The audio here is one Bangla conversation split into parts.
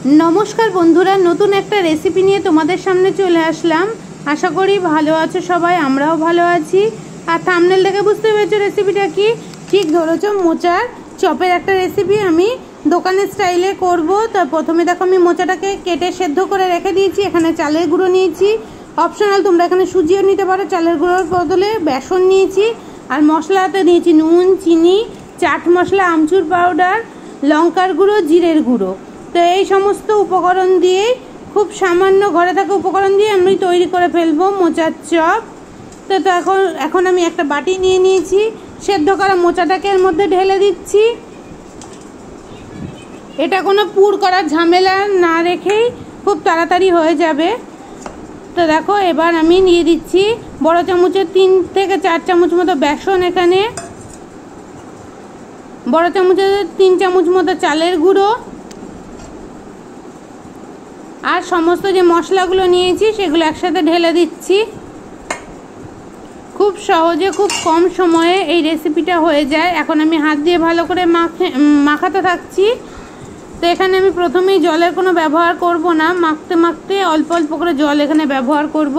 नमस्कार बंधुरा नतून एक रेसिपि निये तोमादेर सामने चले आसलाम। आशा करी भालो आछो सबाई, आमराओ भालो आछि। आर थाम्बनेल देखे बुझते पेरेछो रेसिपिटा कि ठीक धरेछो, मोचार चपेर एक रेसिपि आमी दोकानेर स्टाइले करब। तो प्रथमे देखो आमी मोचाटाके केटे सेদ্ধ करे रेखे दिएछि। एखाने चालेर गुঁড়ো निয়েछि, अपशनल तोमरा एखाने सुजिও निते पारो। चालेर गुঁড়োर बदले बेसन निয়েछि और मशलाते निয়েछि नुन, चिनी, चाट मशला, आमचूर पाउडार, लंकार गुঁড়ো, जिरेर गुঁড়ো। तो ये समस्त उपकरण दिए खूब सामान्य घरे थाका उपकरण दिए आमी तैरी करे फेलबो मोचार चप। तो এখন আমি একটা বাটি নিয়ে নিয়েছি, সেদ্ধ করা মোচাটাকে এর মধ্যে ঢেলে দিচ্ছি। এটা কোনো পুর করার ঝামেলা না রেখেই খুব তাড়াতাড়ি হয়ে যাবে। তো দেখো এবার আমি নিয়ে দিচ্ছি বড় চামচের 3 থেকে 4 চামচ মতো বেসন, এখানে বড় চামচের 3 চামচ মতো চালের গুঁড়ো আর সমস্ত যে মশলাগুলো নিয়েছি সেগুলো একসাথে ঢেলে দিচ্ছি। খুব সহজে খুব কম সময়ে এই রেসিপিটা হয়ে যায়। এখন আমি হাত দিয়ে ভালো করে মাখাতে থাকছি। তো এখানে আমি প্রথমেই জলের কোনো ব্যবহার করব না, মাখতে মাখতে অল্প অল্প করে জল এখানে ব্যবহার করব।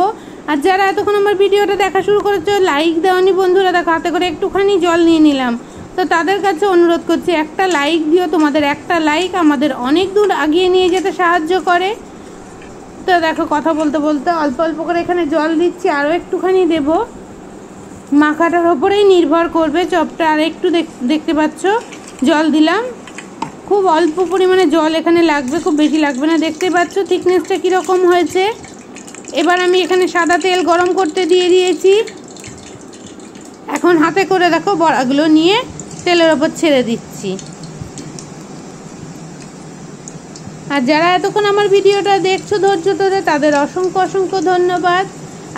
আর যারা এতক্ষণ আমার ভিডিওটা দেখা শুরু করেছো, লাইক দেওনি বন্ধুরা, দেখো হাতে করে একটুখানি জল নিয়ে নিলাম। তো তাদের কাছে অনুরোধ করছি একটা লাইক দিও, তোমাদের একটা লাইক আমাদের অনেক দূর এগিয়ে নিয়ে যেতে সাহায্য করে। তো দেখো কথা বলতে বলতে অল্প অল্প করে এখানে জল দিচ্ছি, আরও একটুখানি দেব। মাখাটার ওপরেই নির্ভর করবে চপটা। আর একটু দেখতে পাচ্ছ জল দিলাম, খুব অল্প পরিমাণে জল এখানে লাগবে, খুব বেশি লাগবে না। দেখতে পাচ্ছ থিকনেসটা কীরকম হয়েছে। এবার আমি এখানে সাদা তেল গরম করতে দিয়ে দিয়েছি। এখন হাতে করে দেখো বড়াগুলো নিয়ে তেলের ওপর ছেড়ে দিচ্ছি। আর যারা এতক্ষণ আমার ভিডিওটা দেখছো ধৈর্য ধরে, তাদের অসংখ্য অসংখ্য ধন্যবাদ।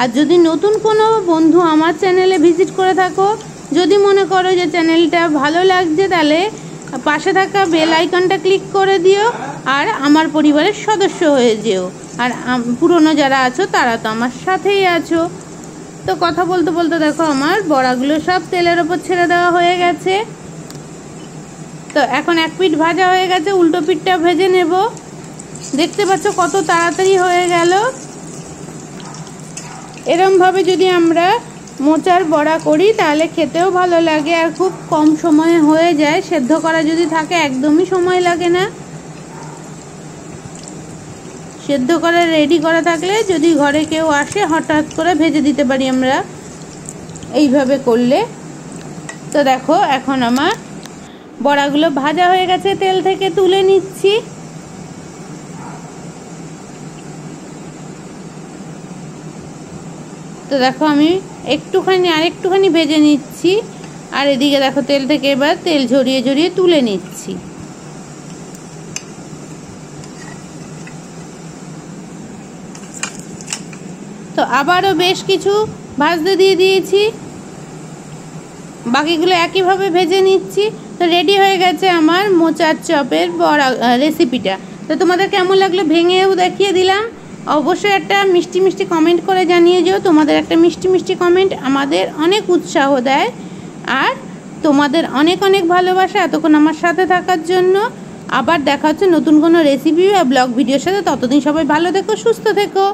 আর যদি নতুন কোনো বন্ধু আমার চ্যানেলে ভিজিট করে থাকো, যদি মনে করো যে চ্যানেলটা ভালো লাগছে, তাহলে পাশে থাকা বেল আইকনটা ক্লিক করে দিও আর আমার পরিবারের সদস্য হয়ে যেও। আর পুরনো যারা আছো তারা তো আমার সাথেই আছো। তো কথা বলতে বলতে দেখো আমার বড়াগুলো সব তেলের ওপর ছেড়ে দেওয়া হয়ে গেছে। তো এখন এক পিঠ ভাজা হয়ে গেছে, উল্টো পিঠটা ভেজে নেব। দেখতে পাচ্ছ কত তাড়াতাড়ি হয়ে গেল। এরমভাবে যদি আমরা মোচার বড়া করি তাহলে খেতেও ভালো লাগে আর খুব কম সময়ে হয়ে যায়। সেদ্ধ করা যদি থাকে একদমই সময় লাগে না। সেদ্ধ করা রেডি করা থাকলে যদি ঘরে কেউ আসে হঠাৎ করে ভেজে দিতে পারি আমরা এইভাবে করলে। তো দেখো এখন আমার বড়াগুলো ভাজা হয়ে গেছে, তেল থেকে তুলে নিচ্ছি। তো দেখো আমি আরেকটুখানি ভেজে নিচ্ছি। আর এদিকে দেখো তেল থেকে এবার তেল ঝরিয়ে ঝরিয়ে তুলে নিচ্ছি। তো আবারও বেশ কিছু ভাজতে দিয়ে দিয়েছি, বাকিগুলো একইভাবে ভেজে নিচ্ছি। তো রেডি হয়ে গেছে আমার মোচার চপের বড়া রেসিপিটা। তো তোমাদের কেমন লাগলো ভেঙেও দেখিয়ে দিলাম। অবশ্যই একটা মিষ্টি মিষ্টি কমেন্ট করে জানিয়ে যেও। তোমাদের একটা মিষ্টি মিষ্টি কমেন্ট আমাদের অনেক উৎসাহ দেয়। আর তোমাদের অনেক অনেক ভালোবাসা এতক্ষণ আমার সাথে থাকার জন্য। আবার দেখা হচ্ছে নতুন কোনো রেসিপি বা ব্লগ ভিডিওর সাথে। ততদিন সবাই ভালো থেকো, সুস্থ থেকো।